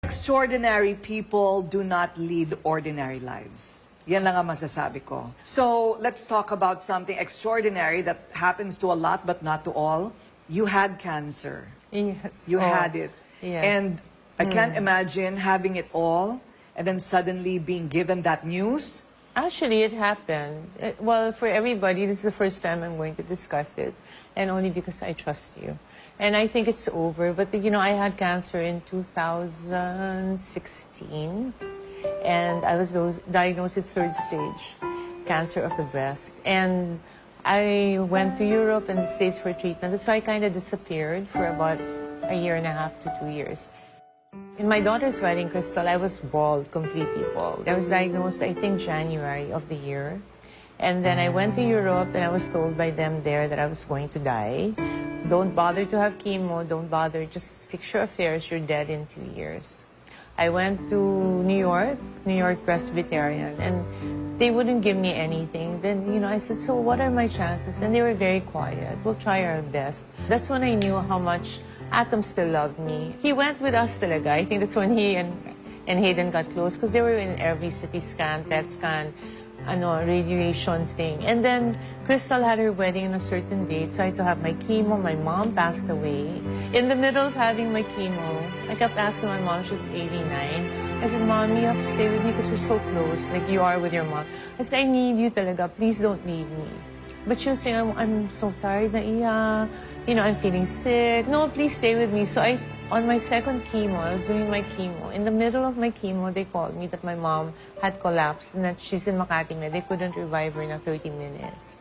Extraordinary people do not lead ordinary lives. Yan lang ang masasabi ko. So, let's talk about something extraordinary that happens to a lot but not to all. You had cancer. Yes. You had it. Yes. And I can't imagine having it all and then suddenly being given that news. Actually, it happened. Well, for everybody, this is the first time I'm going to discuss it. And only because I trust you. And I think it's over. But, you know, I had cancer in 2016. And I was diagnosed with third stage cancer of the breast. And I went to Europe and the States for treatment. So I kind of disappeared for about a year and a half to 2 years. In my daughter's wedding, Crystal, I was bald, completely bald. I was diagnosed, I think, January of the year. And then I went to Europe and I was told by them there that I was going to die. Don't bother to have chemo, don't bother, just fix your affairs, you're dead in 2 years. I went to New York Presbyterian, and they wouldn't give me anything. Then, you know, I said, so what are my chances? And they were very quiet. We'll try our best. That's when I knew how much Atom still loved me. He went with us talaga. I think that's when he and Hayden got close, because they were in every CT scan, PET scan, radiation thing. And then Crystal had her wedding on a certain date, so I had to have my chemo. My mom passed away. In the middle of having my chemo, I kept asking my mom, she's 89. I said, Mom, you have to stay with me because we're so close, like you are with your mom. I said, I need you talaga. Please don't leave me. But she was saying, I'm so tired na iya. You know, I'm feeling sick. No, please stay with me. So on my second chemo, I was doing my chemo. In the middle of my chemo, they called me that my mom had collapsed and that she's in Makati na. They couldn't revive her in 30 minutes.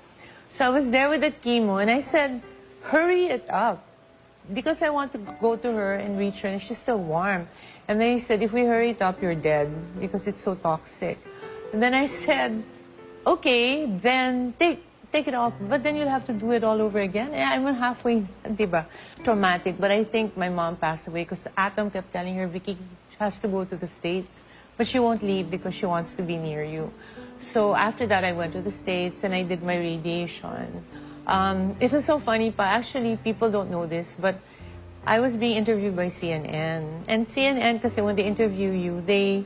So I was there with the chemo and I said, hurry it up. Because I want to go to her and reach her and she's still warm. And they said, if we hurry it up, you're dead because it's so toxic. And then I said, okay, then take it off, but then you'll have to do it all over again. I'm halfway, diba? Traumatic, but I think my mom passed away because Atom kept telling her, Vickie has to go to the States, but she won't leave because she wants to be near you. So after that, I went to the States and I did my radiation. It was so funny pa. Actually, people don't know this, but I was being interviewed by CNN. And CNN, kasi when they interview you, they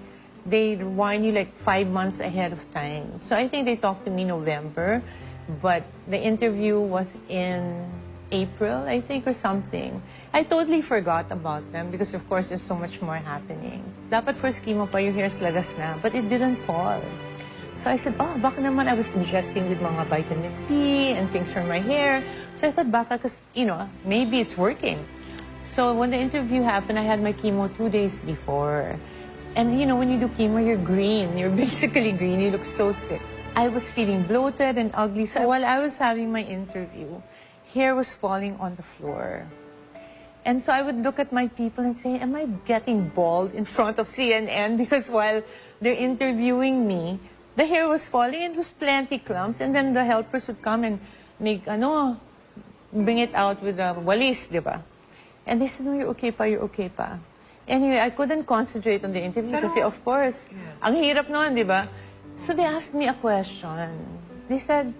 warn you like 5 months ahead of time. So I think they talked to me November. But the interview was in April, I think, or something. I totally forgot about them because, of course, there's so much more happening. Dapat first chemo pa, your hair's lagas na, but it didn't fall. So I said, oh, baka naman I was injecting with mga vitamin P and things for my hair. So I thought, baka, because, you know, maybe it's working. So when the interview happened, I had my chemo 2 days before. And, you know, when you do chemo, you're green. You're basically green. You look so sick. I was feeling bloated and ugly. So while I was having my interview, hair was falling on the floor. And so I would look at my people and say, am I getting bald in front of CNN? Because while they're interviewing me, the hair was falling and it was plenty clumps. And then the helpers would come and make, bring it out with a walis, diba? And they said, no, you're okay pa, you're okay pa. Anyway, I couldn't concentrate on the interview kasi, of course, ang hirap noon, diba? So they asked me a question. They said,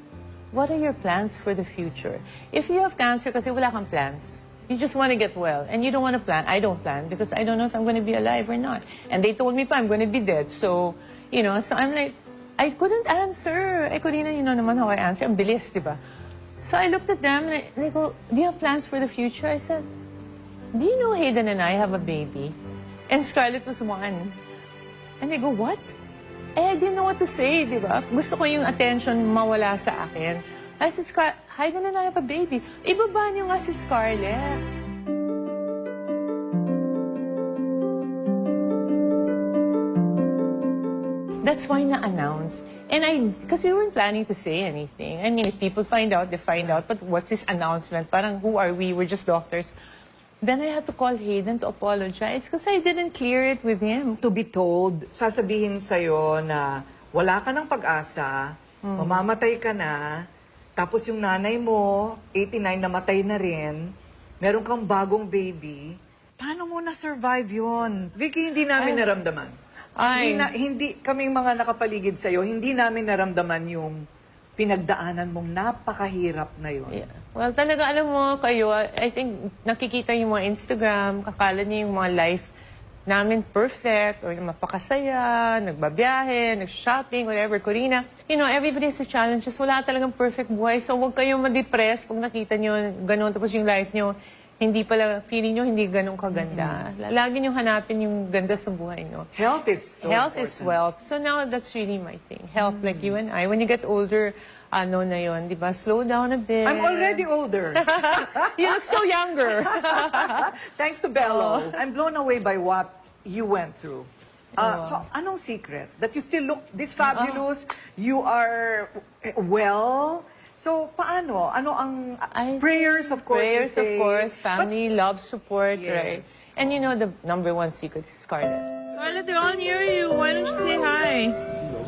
what are your plans for the future? If you have cancer, kasi wala kang plans. You just want to get well, and you don't want to plan. I don't plan, because I don't know if I'm going to be alive or not. And they told me pa, I'm going to be dead. So, you know, so I'm like, I couldn't answer. I couldn't, you know naman how I answer. Ang bilis, di ba? So I looked at them, and they go, do you have plans for the future? I said, do you know Hayden and I have a baby? And Scarlett was 1. And they go, what? I didn't know what to say, di ba? Gusto ko yung attention mawala sa akin. I said, Hayden and I have a baby. Ibaba niyo nga si Scarlett. That's why na-announce. And because we weren't planning to say anything. I mean, if people find out, they find out. But what's this announcement? Parang, who are we? We're just doctors. Then I had to call Hayden to apologize because I didn't clear it with him. To be told, sasabihin sa'yo na wala ka ng pag-asa, mamamatay ka na, tapos yung nanay mo, 89, namatay na rin, meron kang bagong baby, paano mo na-survive yun? Vickie, hindi namin naramdaman. Hindi kaming mga nakapaligid sa'yo, hindi namin naramdaman yung pinagdaanan mong napakahirap na yun. Yeah. Well, talaga, alam mo kayo, I think nakikita yung mga Instagram, kakala niyo yung mga life namin perfect or mapakasaya, nagbabiyahe, nag-shopping, whatever, Corina. You know, everybody has a challenges. Wala talagang perfect buhay. So, huwag kayong ma-depress kung nakita nyo ganun. Tapos yung life nyo, hindi pala, feeling nyo hindi ganun kaganda. Lagi nyo hanapin yung ganda sa buhay nyo. Health is so Health important. is wealth. So now, that's really my thing. Health, like you and I. When you get older, ano na yun, di ba? Slow down a bit. I'm already older. You look so younger. Thanks to Belo. I'm blown away by what you went through. So, anong secret? That you still look this fabulous, you are well. So, paano? Ano ang prayers, of course, Prayers, you say. of course. Family, love, support, Yes. right? And you know, the #1 secret is Scarlett. Scarlett, they're all near you. Why don't you say hi?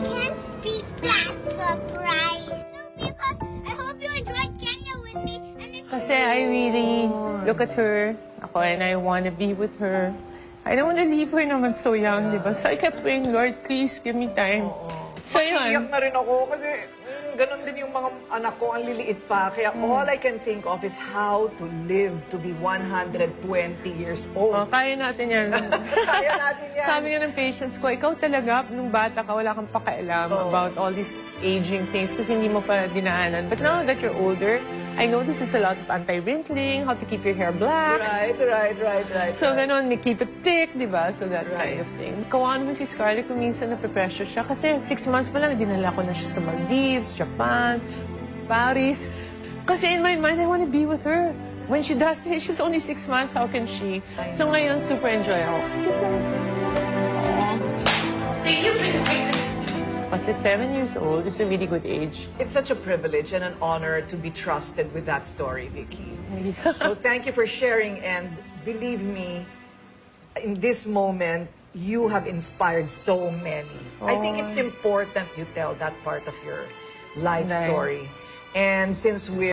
Can't be that surprised. No, because I hope you enjoyed Kenya with me. And if Kasi I really look at her, ako, and I want to be with her. I don't want to leave her naman so young, di ba? So I kept praying, Lord, please give me time. So Iyak yun. na rin ako kasi ganun din yung mga anak ko, ang liliit pa. Kaya all I can think of is how to live to be 120 years old. Oh, kaya natin yan. Kaya natin yan. Sabi nga ng patients ko, ikaw talaga, nung bata ka, wala kang pakialam about all these aging things kasi hindi mo pa dinaanan. But now that you're older, I know this is a lot of anti-wrinkling, how to keep your hair black. Right. So, ganun, may keep it thick, di ba? So, that kind of thing. Kawan mo si Scarlett kung minsan nape-pressure siya. Kasi 6 months pa lang, dinala ko na siya sa Maldives, Japan, Paris. Kasi in my mind, I want to be with her. When she does, hey, she's only 6 months, how can she? So, ngayon, super enjoy ako. Yes, ma'am. Thank you for doing this. Kasi 7 years old is a really good age. It's such a privilege and an honor to be trusted with that story, Vickie. So thank you for sharing, and believe me, in this moment, you have inspired so many. I think it's important you tell that part of your life Right. story. And since we're